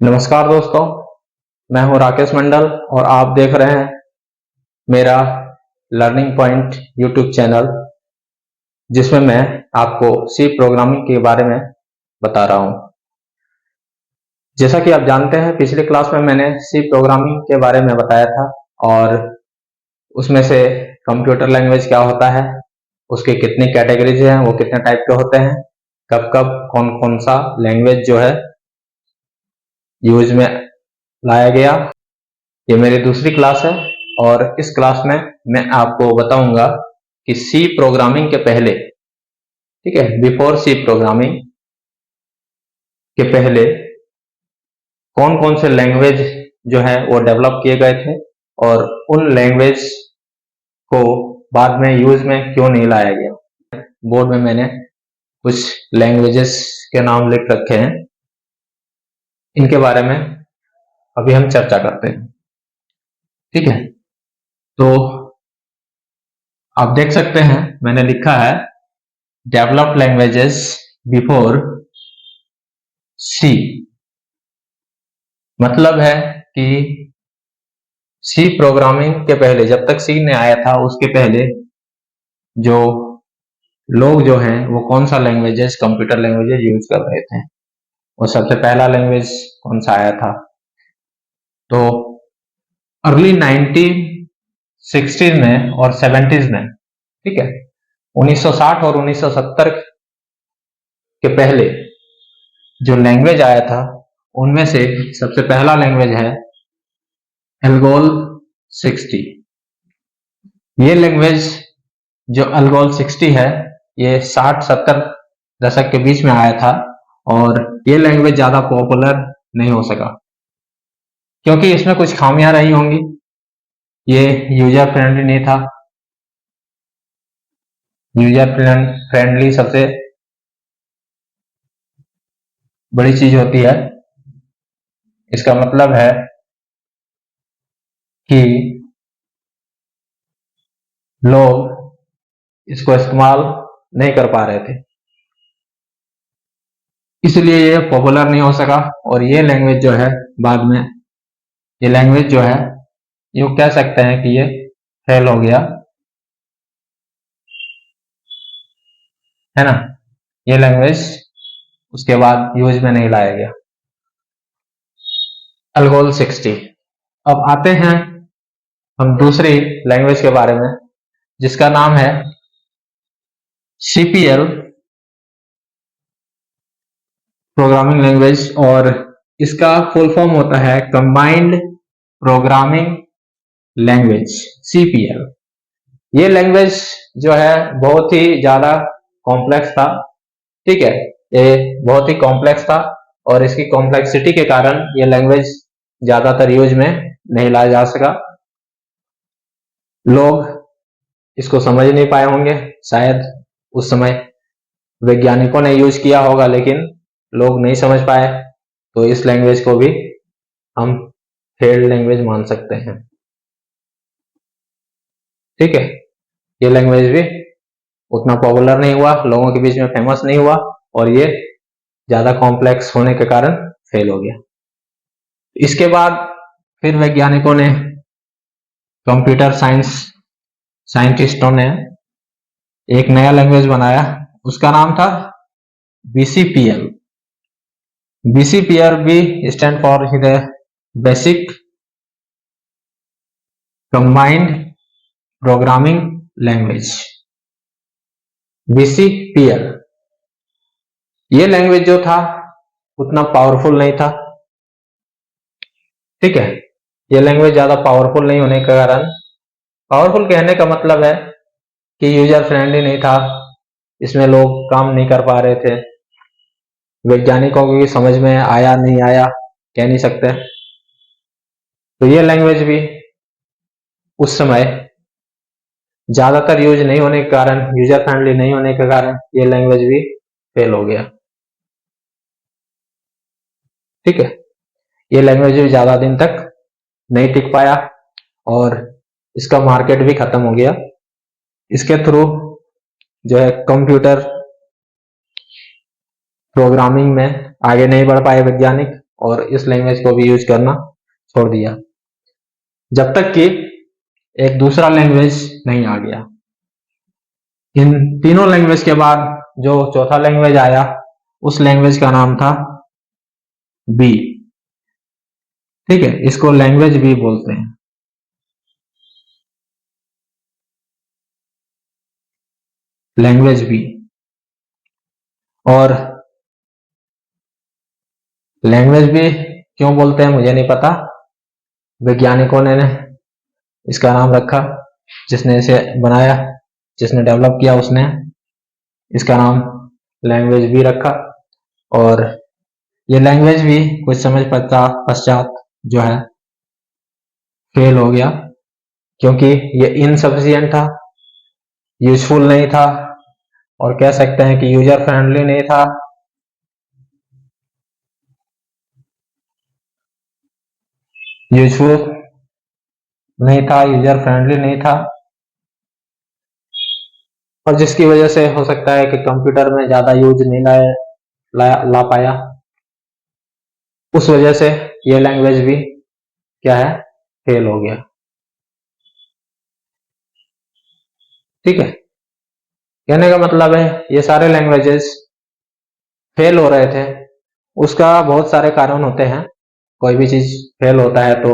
नमस्कार दोस्तों, मैं हूं राकेश मंडल और आप देख रहे हैं मेरा लर्निंग पॉइंट यूट्यूब चैनल, जिसमें मैं आपको सी प्रोग्रामिंग के बारे में बता रहा हूं। जैसा कि आप जानते हैं, पिछली क्लास में मैंने सी प्रोग्रामिंग के बारे में बताया था और उसमें से कंप्यूटर लैंग्वेज क्या होता है, उसकी कितनी कैटेगरीज हैं, वो कितने टाइप के होते हैं, कब कब कौन कौन सा लैंग्वेज जो है यूज में लाया गया। ये मेरी दूसरी क्लास है और इस क्लास में मैं आपको बताऊंगा कि सी प्रोग्रामिंग के पहले, ठीक है, बिफोर सी प्रोग्रामिंग के पहले कौन कौन से लैंग्वेज जो है वो डेवलप किए गए थे और उन लैंग्वेज को बाद में यूज में क्यों नहीं लाया गया। बोर्ड में मैंने कुछ लैंग्वेजेस के नाम लिख रखे हैं, इनके बारे में अभी हम चर्चा करते हैं। ठीक है, तो आप देख सकते हैं मैंने लिखा है डेवलप्ड लैंग्वेजेस बिफोर सी। मतलब है कि सी प्रोग्रामिंग के पहले, जब तक सी नहीं आया था उसके पहले जो लोग जो हैं वो कौन सा लैंग्वेजेस, कंप्यूटर लैंग्वेजेस यूज कर रहे थे, और सबसे पहला लैंग्वेज कौन सा आया था। तो अर्ली 1960s में और 70s में, ठीक है, 1960 और 1970 के पहले जो लैंग्वेज आया था उनमें से सबसे पहला लैंग्वेज है एल्गोल 60। ये लैंग्वेज जो एल्गोल 60 है, ये 60-70 दशक के बीच में आया था और ये लैंग्वेज ज्यादा पॉपुलर नहीं हो सका क्योंकि इसमें कुछ खामियां रही होंगी। ये यूजर फ्रेंडली नहीं था। यूजर फ्रेंडली सबसे बड़ी चीज होती है। इसका मतलब है कि लोग इसको इस्तेमाल नहीं कर पा रहे थे, इसलिए ये पॉपुलर नहीं हो सका। और ये लैंग्वेज जो है बाद में, ये लैंग्वेज जो है यूं कह सकते हैं कि ये फेल हो गया, है ना। ये लैंग्वेज उसके बाद यूज में नहीं लाया गया, एल्गोल 60। अब आते हैं हम दूसरी लैंग्वेज के बारे में, जिसका नाम है सीपीएल प्रोग्रामिंग लैंग्वेज, और इसका फुल फॉर्म होता है कंबाइंड प्रोग्रामिंग लैंग्वेज, सीपीएल। ये लैंग्वेज जो है बहुत ही ज्यादा कॉम्प्लेक्स था, ठीक है, ये बहुत ही कॉम्प्लेक्स था और इसकी कॉम्प्लेक्सिटी के कारण ये लैंग्वेज ज्यादातर यूज में नहीं लाया जा सका। लोग इसको समझ नहीं पाए होंगे, शायद उस समय वैज्ञानिकों ने यूज किया होगा लेकिन लोग नहीं समझ पाए, तो इस लैंग्वेज को भी हम फेल्ड लैंग्वेज मान सकते हैं। ठीक है, ये लैंग्वेज भी उतना पॉपुलर नहीं हुआ, लोगों के बीच में फेमस नहीं हुआ और ये ज्यादा कॉम्प्लेक्स होने के कारण फेल हो गया। इसके बाद फिर वैज्ञानिकों ने, कंप्यूटर साइंटिस्टों ने एक नया लैंग्वेज बनाया, उसका नाम था बीसीपीएल। बीसीपीएल भी stand for basic combined programming language, BCPL. ये लैंग्वेज जो था उतना पावरफुल नहीं था, ठीक है, ये लैंग्वेज ज्यादा पावरफुल नहीं होने के कारण, पावरफुल कहने का मतलब है कि यूजर फ्रेंडली नहीं था, इसमें लोग काम नहीं कर पा रहे थे, वैज्ञानिकों की समझ में आया नहीं आया कह नहीं सकते। तो ये लैंग्वेज भी उस समय ज्यादातर यूज नहीं होने के कारण, यूजर फ्रेंडली नहीं होने के कारण ये लैंग्वेज भी फेल हो गया। ठीक है, ये लैंग्वेज भी ज्यादा दिन तक नहीं टिक पाया और इसका मार्केट भी खत्म हो गया। इसके थ्रू जो है कंप्यूटर प्रोग्रामिंग में आगे नहीं बढ़ पाए वैज्ञानिक, और इस लैंग्वेज को भी यूज करना छोड़ दिया, जब तक कि एक दूसरा लैंग्वेज नहीं आ गया। इन तीनों लैंग्वेज के बाद जो चौथा लैंग्वेज आया, उस लैंग्वेज का नाम था बी। ठीक है, इसको लैंग्वेज बी बोलते हैं। Language B. और लैंग्वेज बी क्यों बोलते हैं मुझे नहीं पता, वैज्ञानिकों ने इसका नाम रखा, जिसने इसे बनाया, जिसने डेवलप किया, उसने इसका नाम लैंग्वेज बी रखा। और ये लैंग्वेज भी कुछ समय पश्चात जो है फेल हो गया, क्योंकि ये इनसफिशिएंट था, यूजफुल नहीं था, और कह सकते हैं कि यूजर फ्रेंडली नहीं था। यूजफुल नहीं था, यूजर फ्रेंडली नहीं था, और जिसकी वजह से हो सकता है कि कंप्यूटर में ज्यादा यूज नहीं ला पाया। उस वजह से ये लैंग्वेज भी क्या है, फेल हो गया। ठीक है, कहने का मतलब है ये सारे लैंग्वेजेस फेल हो रहे थे, उसका बहुत सारे कारण होते हैं। कोई भी चीज फेल होता है तो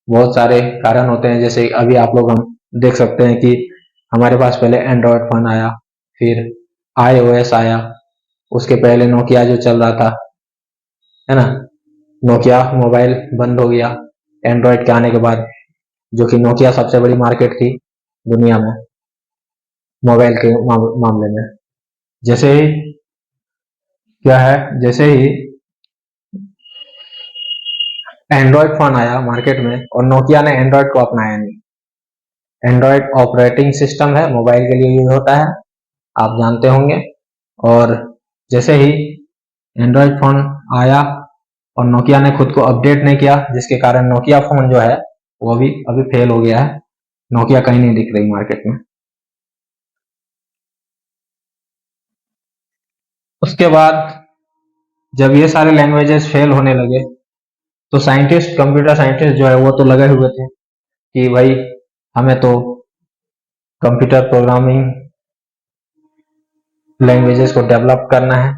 बहुत सारे कारण होते हैं। जैसे अभी आप लोग हम देख सकते हैं कि हमारे पास पहले एंड्रॉयड फोन आया, फिर iOS आया, उसके पहले नोकिया जो चल रहा था, है ना, नोकिया मोबाइल बंद हो गया एंड्रॉयड के आने के बाद, जो कि नोकिया सबसे बड़ी मार्केट थी दुनिया में मोबाइल के मामले में। जैसे ही क्या है, जैसे ही एंड्रॉयड फोन आया मार्केट में, और नोकिया ने एंड्रॉयड को अपनाया नहीं। एंड्रॉयड ऑपरेटिंग सिस्टम है, मोबाइल के लिए यूज होता है, आप जानते होंगे। और जैसे ही एंड्रॉयड फोन आया और नोकिया ने खुद को अपडेट नहीं किया, जिसके कारण नोकिया फोन जो है वो भी अभी फेल हो गया है, नोकिया कहीं नहीं दिख रही मार्केट में। उसके बाद जब ये सारे लैंग्वेजेस फेल होने लगे, तो साइंटिस्ट, कंप्यूटर साइंटिस्ट जो है वो तो लगे हुए थे कि भाई हमें तो कंप्यूटर प्रोग्रामिंग लैंग्वेजेस को डेवलप करना है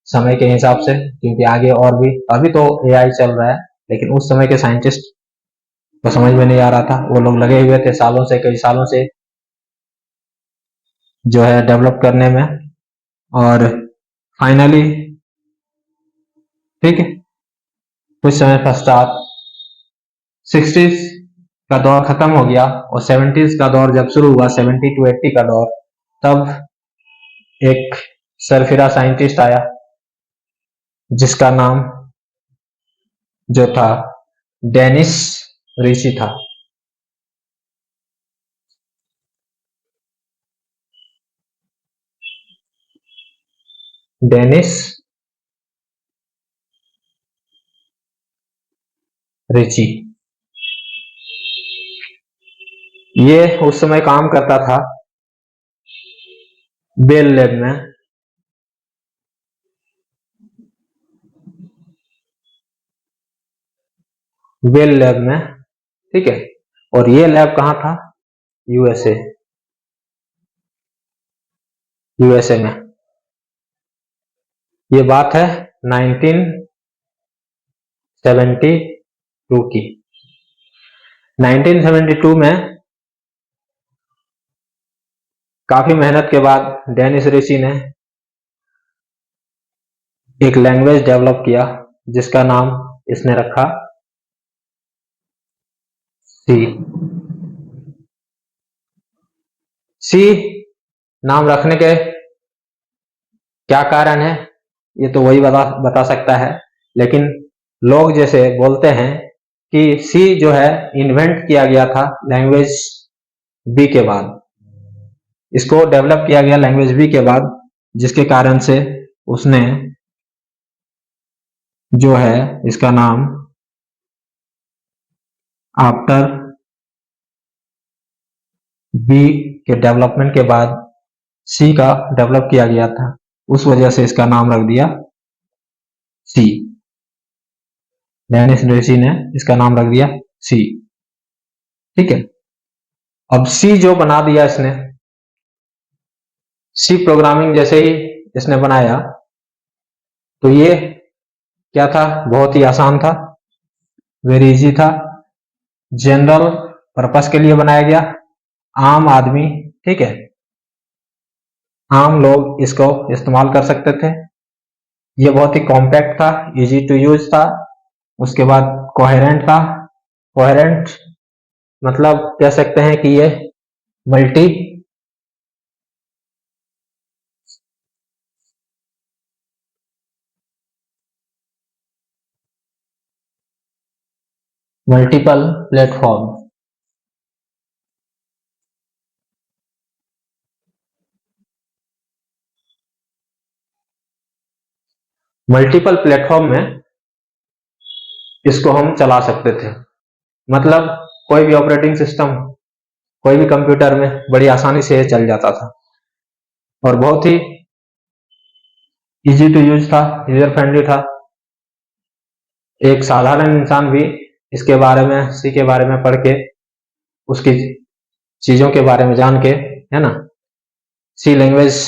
समय के हिसाब से, क्योंकि आगे और भी, अभी तो एआई चल रहा है, लेकिन उस समय के साइंटिस्ट को समझ में नहीं आ रहा था। वो लोग लगे हुए थे सालों से, कई सालों से जो है डेवलप करने में। और फाइनली ठीक है, कुछ समय पश्चात 60s का दौर खत्म हो गया और 70s का दौर जब शुरू हुआ, 70 to 80 का दौर, तब एक सरफिरा साइंटिस्ट आया जिसका नाम जो था डेनिस ऋषि था। डेनिस ऋषि, ये उस समय काम करता था बेल लैब में। बेल लैब में, ठीक है, और ये लैब कहां था, यूएसए, यूएसए में। ये बात है 1972 की। 1972 में काफी मेहनत के बाद डेनिस ऋषि ने एक लैंग्वेज डेवलप किया जिसका नाम इसने रखा सी। सी नाम रखने के क्या कारण है, ये तो वही बता सकता है, लेकिन लोग जैसे बोलते हैं कि सी जो है इन्वेंट किया गया था लैंग्वेज बी के बाद, इसको डेवलप किया गया लैंग्वेज बी के बाद, जिसके कारण से उसने जो है इसका नाम आफ्टर बी के डेवलपमेंट के बाद सी का डेवलप किया गया था, उस वजह से इसका नाम रख दिया सी। डेनिस ड्रेसी ने इसका नाम रख दिया सी। ठीक है, अब सी जो बना दिया इसने, सी प्रोग्रामिंग जैसे ही इसने बनाया तो ये क्या था, बहुत ही आसान था, वेरी इजी था, जनरल पर्पस के लिए बनाया गया, आम आदमी, ठीक है, आम लोग इसको इस्तेमाल कर सकते थे। ये बहुत ही कॉम्पैक्ट था, इजी टू यूज था। उसके बाद कोहेरेंट था। कोहेरेंट मतलब कह सकते हैं कि ये multi multiple platform, multiple platform में इसको हम चला सकते थे। मतलब कोई भी ऑपरेटिंग सिस्टम, कोई भी कंप्यूटर में बड़ी आसानी से चल जाता था और बहुत ही इजी टू यूज था, यूजर फ्रेंडली था। एक साधारण इंसान भी इसके बारे में, सी के बारे में पढ़ के, उसकी चीजों के बारे में जान के, है ना, सी लैंग्वेज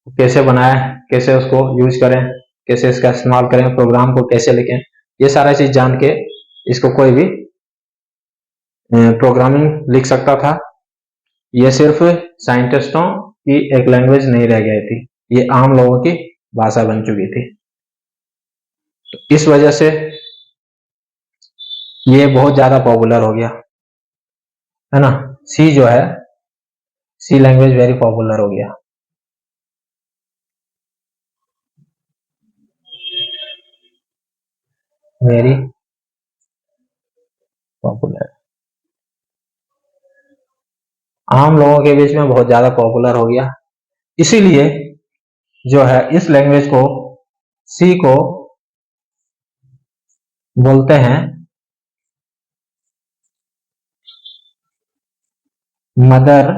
कैसे बनाए, कैसे उसको यूज करें, कैसे इसका इस्तेमाल करें, प्रोग्राम को कैसे लिखें, ये सारा चीज जान के इसको कोई भी प्रोग्रामिंग लिख सकता था। ये सिर्फ साइंटिस्टों की एक लैंग्वेज नहीं रह गई थी, ये आम लोगों की भाषा बन चुकी थी। तो इस वजह से ये बहुत ज्यादा पॉपुलर हो गया, है ना। सी जो है, सी लैंग्वेज वेरी पॉपुलर हो गया। वेरी पॉपुलर, आम लोगों के बीच में बहुत ज्यादा पॉपुलर हो गया। इसीलिए जो है इस लैंग्वेज को, सी को बोलते हैं मदर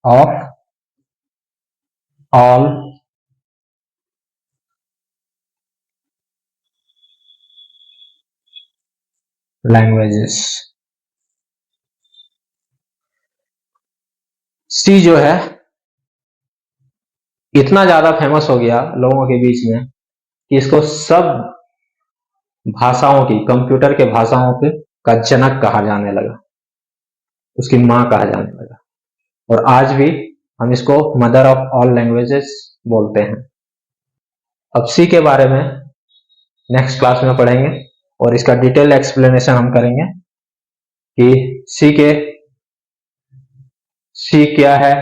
ऑफ ऑल लैंग्वेजेस। सी जो है इतना ज्यादा फेमस हो गया लोगों के बीच में कि इसको सब भाषाओं की, कंप्यूटर के भाषाओं के का जनक कहा जाने लगा, उसकी मां कहा जाने लगा। और आज भी हम इसको मदर ऑफ ऑल लैंग्वेजेस बोलते हैं। अब सी के बारे में नेक्स्ट क्लास में पढ़ेंगे और इसका डिटेल एक्सप्लेनेशन हम करेंगे कि सी क्या है,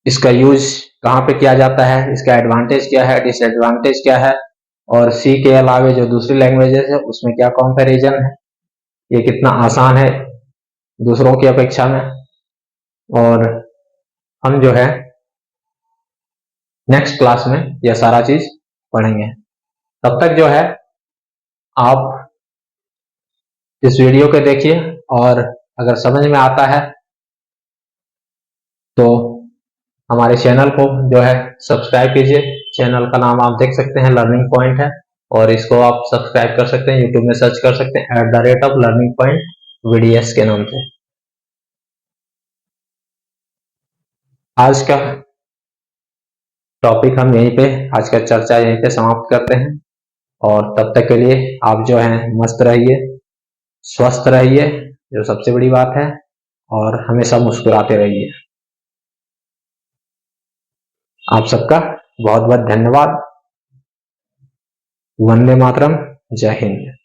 इसका यूज कहां पे किया जाता है, इसका एडवांटेज क्या है, डिसएडवांटेज क्या है, और सी के अलावे जो दूसरी लैंग्वेजेस है उसमें क्या कंपैरिजन है, ये कितना आसान है दूसरों की अपेक्षा में। और हम जो है नेक्स्ट क्लास में यह सारा चीज पढ़ेंगे। तब तक जो है आप इस वीडियो को देखिए और अगर समझ में आता है तो हमारे चैनल को जो है सब्सक्राइब कीजिए। चैनल का नाम आप देख सकते हैं, लर्निंग पॉइंट है, और इसको आप सब्सक्राइब कर सकते हैं, यूट्यूब में सर्च कर सकते हैं @learningpoint VDS के नाम से। आज का टॉपिक हम यहीं पे, आज का चर्चा यहीं पे समाप्त करते हैं, और तब तक के लिए आप जो है मस्त रहिए, स्वस्थ रहिए, जो सबसे बड़ी बात है, और हमेशा मुस्कुराते रहिए। आप सबका बहुत बहुत धन्यवाद। वंदे मातरम, जय हिंद।